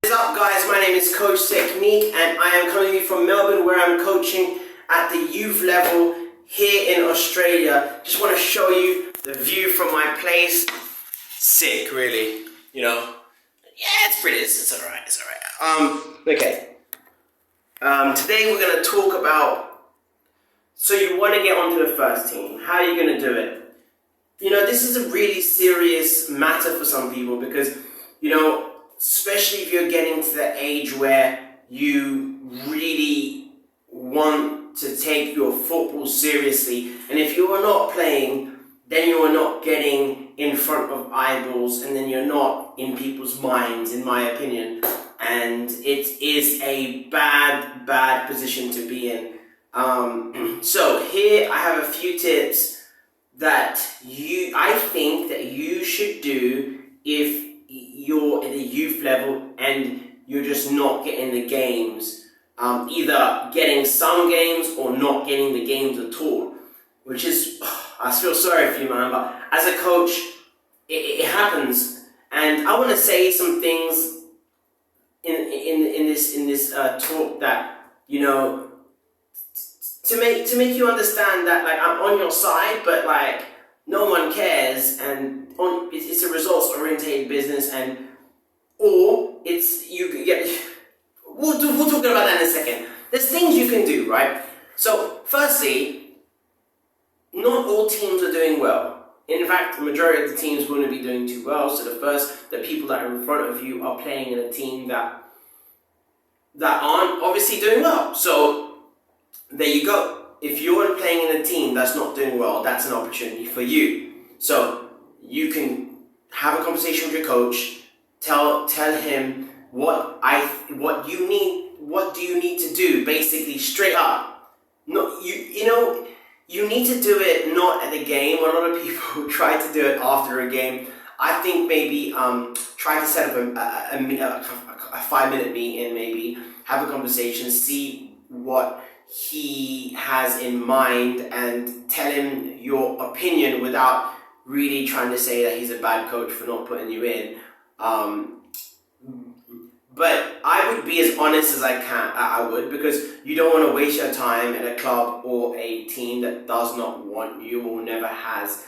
What is up, guys? My name is Coach Technique and I am coming to you from Melbourne, where I'm coaching at the youth level here in Australia. Just want to show you the view from my place. Sick, really. You know? Yeah, it's pretty. It's alright. It's alright. Okay. Today we're going to talk about, so you want to get onto the first team. How are you going to do it? You know, this is a really serious matter for some people because, you know, especially if you're getting to the age where you really want to take your football seriously, and if you are not playing, then you are not getting in front of eyeballs, and then you're not in people's minds, in my opinion, and it is a bad position to be in. So here I have a few tips that I think that you should do if you're at the youth level and you're just not getting the games, either getting some games or not getting the games at all, which is, I feel sorry for you, man, but as a coach, it happens. And I want to say some things in this talk that, you know, to make you understand that, like, I'm on your side, but like no one cares, and it's a results-oriented business, or it's you get. We'll talk about that in a second. There's things you can do, right? So, firstly, not all teams are doing well. In fact, the majority of the teams wouldn't be doing too well. So the people that are in front of you are playing in a team that aren't obviously doing well. So there you go. If you're playing in a team that's not doing well, that's an opportunity for you. So you can have a conversation with your coach. Tell him what you need. What do you need to do? Basically, straight up. No, you need to do it not at the game. A lot of people try to do it after a game. I think maybe try to set up a 5-minute meeting. Maybe have a conversation. See what he has in mind and tell him your opinion without really trying to say that he's a bad coach for not putting you in. But I would be as honest as I would, because you don't want to waste your time at a club or a team that does not want you or never has.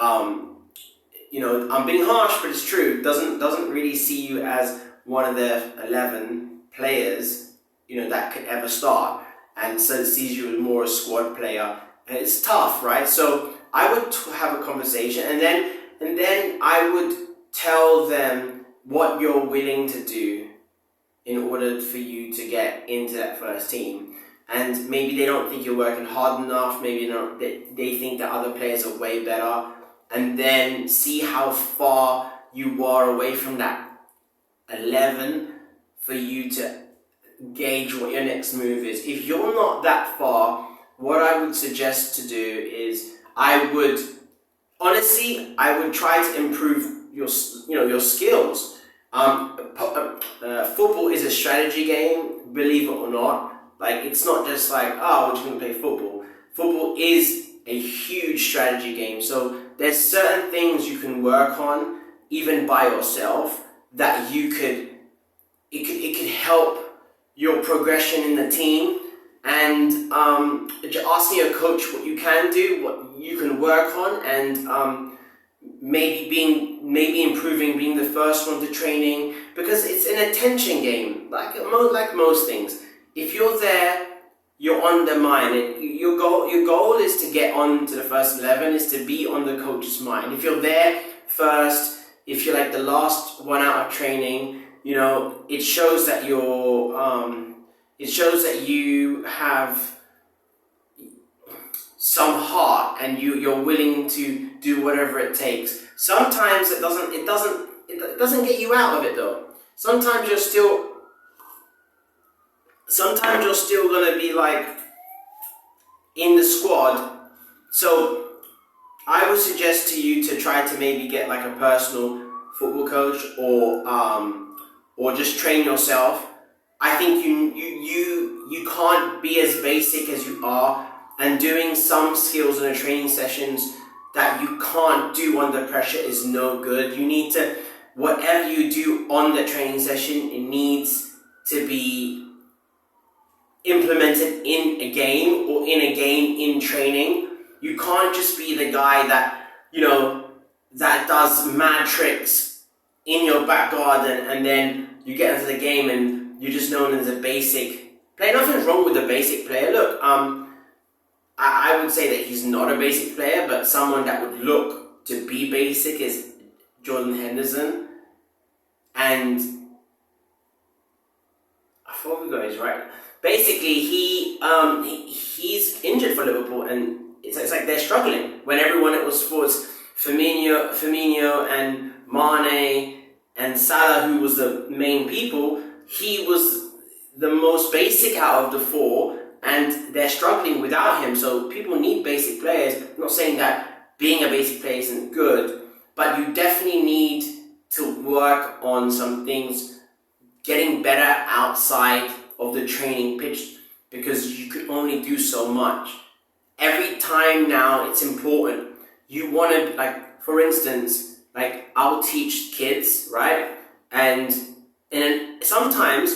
You know, I'm being harsh, but it's true. Doesn't really see you as one of the 11 players, you know, that could ever start, and so sees you as more a squad player. And it's tough, right? So I would have a conversation, and then I would tell them what you're willing to do in order for you to get into that first team. And maybe they don't think you're working hard enough, maybe they think that other players are way better, and then see how far you are away from that 11 for you to gauge what your next move is. If you're not that far, what I would suggest to do is I would try to improve your skills. Football is a strategy game, believe it or not. Like, it's not just like, oh, we're just going to play football. Football is a huge strategy game. So there's certain things you can work on, even by yourself, that it could help your progression in the team. And asking your coach what you can do, what you can work on, and maybe improving, being the first one to training, because it's an attention game, like most things. If you're there, you're on their mind. Your goal is to get on to the first 11, is to be on the coach's mind. If you're there first, if you're like the last one out of training, you know, it shows that you have some heart, and you're willing to do whatever it takes. Sometimes it doesn't get you out of it though. Sometimes you're still gonna be like in the squad. So I would suggest to you to try to maybe get like a personal football coach, or just train yourself. I think you can't be as basic as you are, and doing some skills in the training sessions that you can't do under pressure is no good. You need to whatever you do on the training session, it needs to be implemented in a game or in a game in training. You can't just be the guy that, that does mad tricks in your back garden and then you get into the game and you're just known as a basic player. Nothing's wrong with a basic player. Look, I would say that he's not a basic player, but someone that would look to be basic is Jordan Henderson. And I thought we got his right. Basically, he's injured for Liverpool, and it's like they're struggling. When everyone else was Firmino and Mane and Salah, who was the main people, he was the most basic out of the four, and they're struggling without him. So people need basic players. I'm not saying that being a basic player isn't good, but you definitely need to work on some things, getting better outside of the training pitch, because you can only do so much. Every time now, it's important. You want to, like, for instance, like, I'll teach kids, right? And then sometimes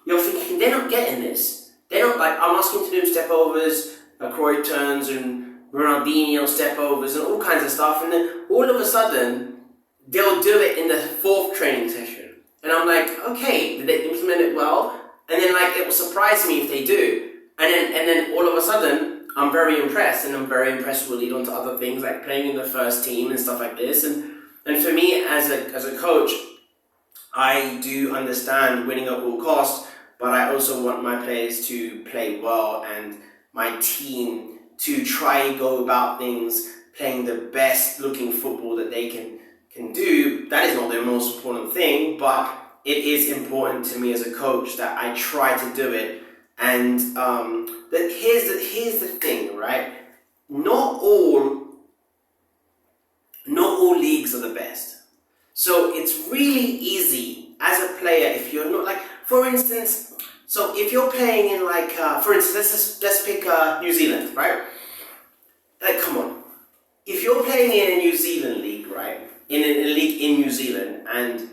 you're thinking, they're not getting this. They're not, like, I'm asking to do step overs, Croy turns and Ronaldinho step overs and all kinds of stuff. And then all of a sudden, they'll do it in the fourth training session. And I'm like, okay, did they implement it well? And then, like, it will surprise me if they do. And then all of a sudden, I'm very impressed, and I'm very impressed will lead on to other things like playing in the first team and stuff like this. And for me, as a coach, I do understand winning at all costs, but I also want my players to play well and my team to try and go about things playing the best looking football that they can do. That is not the most important thing, but it is important to me as a coach that I try to do it. And that here's the thing, right? Not all leagues are the best. So it's really easy as a player if you're not, like, for instance, so if you're playing in, like, for instance, let's pick New Zealand, right? Like, come on. If you're playing in a New Zealand league, right? In a league in New Zealand, and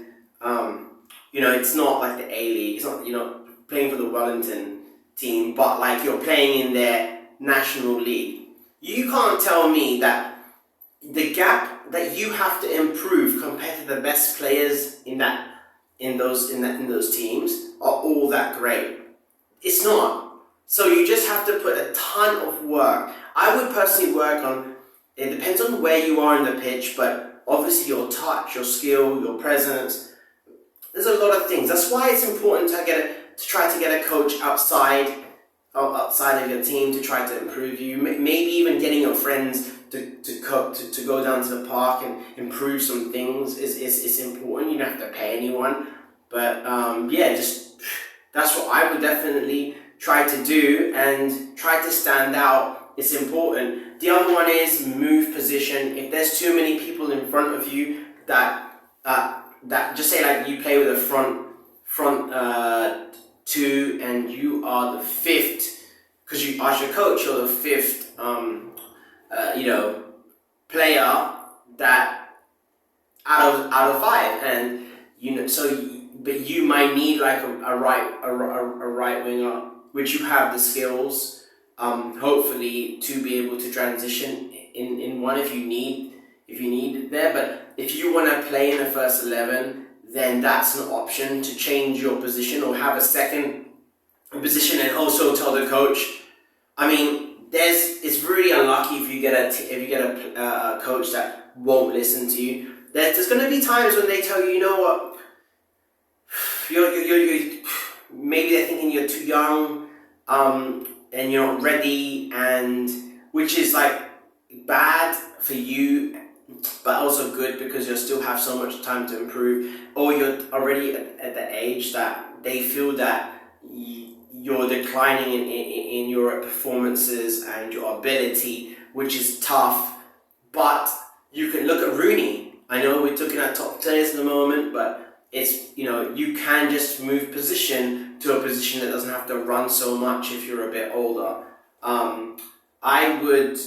it's not like the A League. It's not, playing for the Wellington team, but like you're playing in their national league. You can't tell me that the gap that you have to improve compared to the best players in those teams are all that great. It's not. So you just have to put a ton of work. I would personally work on. It depends on where you are in the pitch, but obviously your touch, your skill, your presence. There's a lot of things. That's why it's important to try to get a coach outside of your team to try to improve you. Maybe even getting your friends to go down to the park and improve some things is important. You don't have to pay anyone, but just that's what I would definitely try to do and try to stand out. It's important. The other one is move position. If there's too many people in front of you that just say, like, you play with a front two and you are the fifth, because you as your coach, you're the fifth player that out of five, and but you might need like a right winger, which you have the skills hopefully to be able to transition in one if you need it there. But if you want to play in the first 11, then that's an option to change your position or have a second position, and also tell the coach. I mean, it's really unlucky if you get a coach that won't listen to you. There's going to be times when they tell you, you know what, you're maybe they're thinking you're too young, and you're not ready, and which is like bad for you, but also good because you still have so much time to improve, or you're already at the age that they feel that you're declining in your performances and your ability, which is tough. But you can look at Rooney. I know we're looking at top players at the moment, but it's, you can just move position to a position that doesn't have to run so much if you're a bit older. I would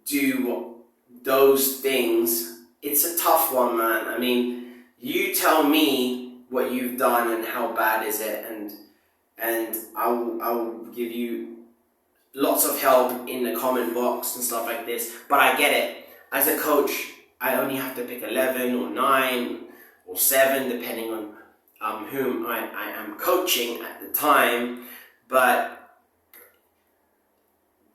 do those things. It's a tough one, man. I mean, You tell me what you've done and how bad is it, and I will give you lots of help in the comment box and stuff like this. But I get it. As a coach, I only have to pick 11 or 9 or 7, depending on whom I am coaching at the time. But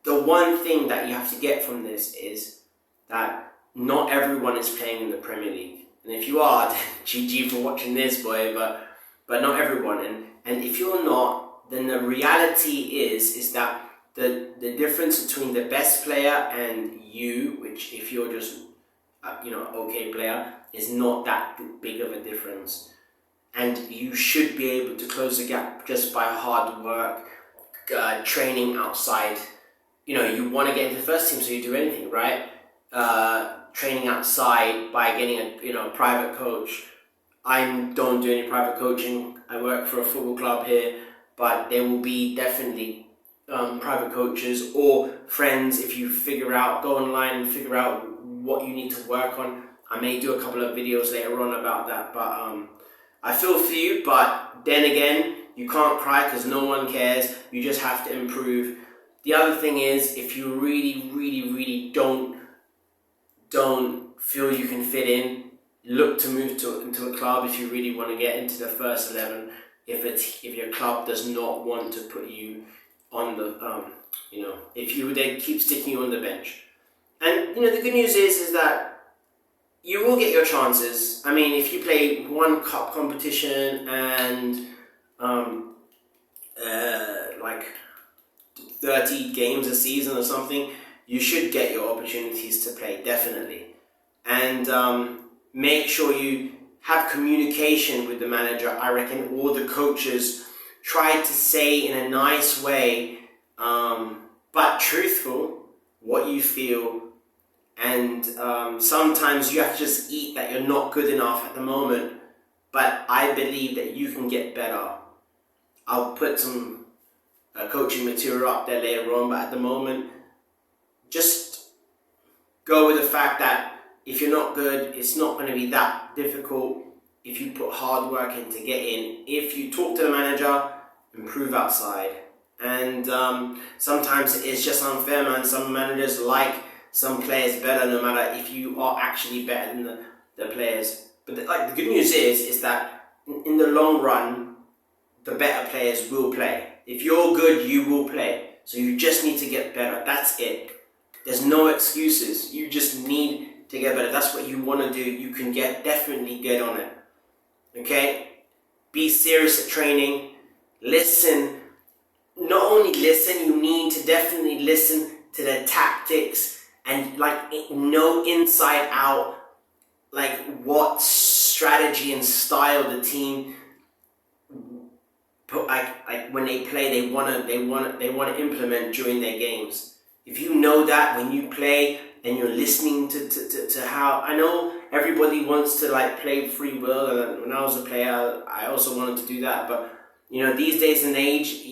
the one thing that you have to get from this is that not everyone is playing in the Premier League. And if you are, then GG for watching this, boy, but not everyone. And if you're not, then the reality is that the difference between the best player and you, which if you're just okay player, is not that big of a difference. And you should be able to close the gap just by hard work, training outside. You want to get into the first team, so you do anything, right? Training outside by getting a private coach. I don't do any private coaching. I work for a football club here, but there will be definitely private coaches or friends. If you go online and figure out what you need to work on. I may do a couple of videos later on about that, but I feel for you. But then again, you can't cry because no one cares. You just have to improve. The other thing is, if you really, really, really don't feel you can fit in, look to move into a club if you really want to get into the first 11. If your club does not want to put you on the if they keep sticking you on the bench. And the good news is that you will get your chances. I mean, if you play one cup competition and like 30 games a season or something, you should get your opportunities to play, definitely. And make sure you have communication with the manager. I reckon all the coaches try to say in a nice way, but truthful, what you feel. And sometimes you have to just eat that you're not good enough at the moment. But I believe that you can get better. I'll put some coaching material up there later on, but at the moment, just go with the fact that if you're not good, it's not going to be that difficult if you put hard work in to get in. If you talk to the manager, improve outside. And sometimes it's just unfair, man. Some managers like some players better, no matter if you are actually better than the players. But the good news is that in the long run, the better players will play. If you're good, you will play. So you just need to get better. That's it. There's no excuses. You just need to get better. That's what you want to do. You can definitely get on it. Okay? Be serious at training. Listen. Not only listen, you need to definitely listen to the tactics and know inside out what strategy and style the team put when they play they want to implement during their games. If you know that when you play and you're listening to how, I know everybody wants to play free will, and when I was a player I also wanted to do that, but these days and age,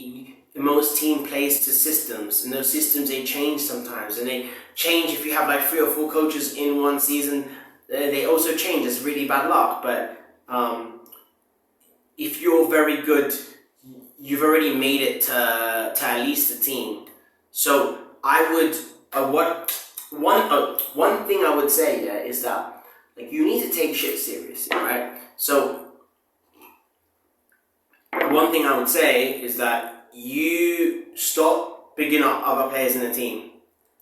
most team plays to systems, and those systems, they change sometimes, and they change if you have 3 or 4 coaches in one season. They also change. It's really bad luck, but if you're very good, you've already made it to at least a team. So I would one thing I would say is that you need to take shit seriously, right? So one thing I would say is that you stop bigging up other players in the team,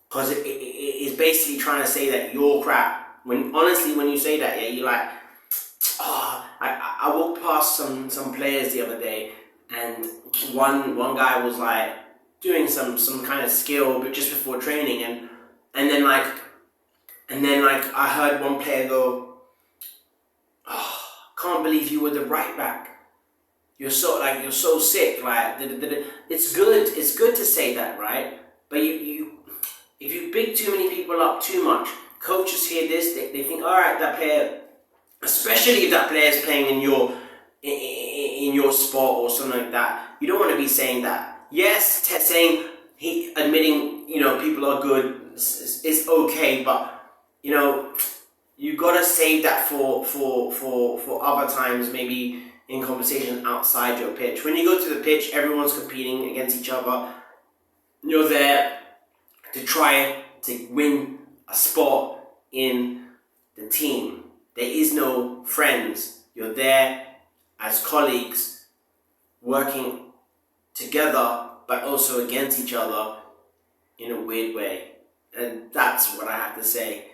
because it is basically trying to say that you're crap. When you say that, you're like, I walked past some players the other day, and one guy was doing some kind of skill, but just before training, and then I heard one player go, can't believe you were the right back. You're so sick. It's good to say that, right? But if you big too many people up too much, coaches hear this, they think, all right, that player, especially if that player is playing in your sport or something like that, you don't want to be saying that. Yes, admitting people are good is okay, but you gotta save that for other times, maybe in conversation outside your pitch. When you go to the pitch, everyone's competing against each other. You're there to try to win a spot in the team. There is no friends. You're there as colleagues, working together, but also against each other in a weird way. And that's what I have to say.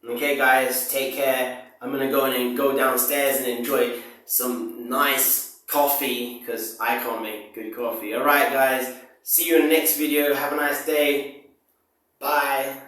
Okay, guys, take care. I'm gonna go downstairs and enjoy some nice coffee, because I can't make good coffee. Alright, guys, see you in the next video. Have a nice day. Bye.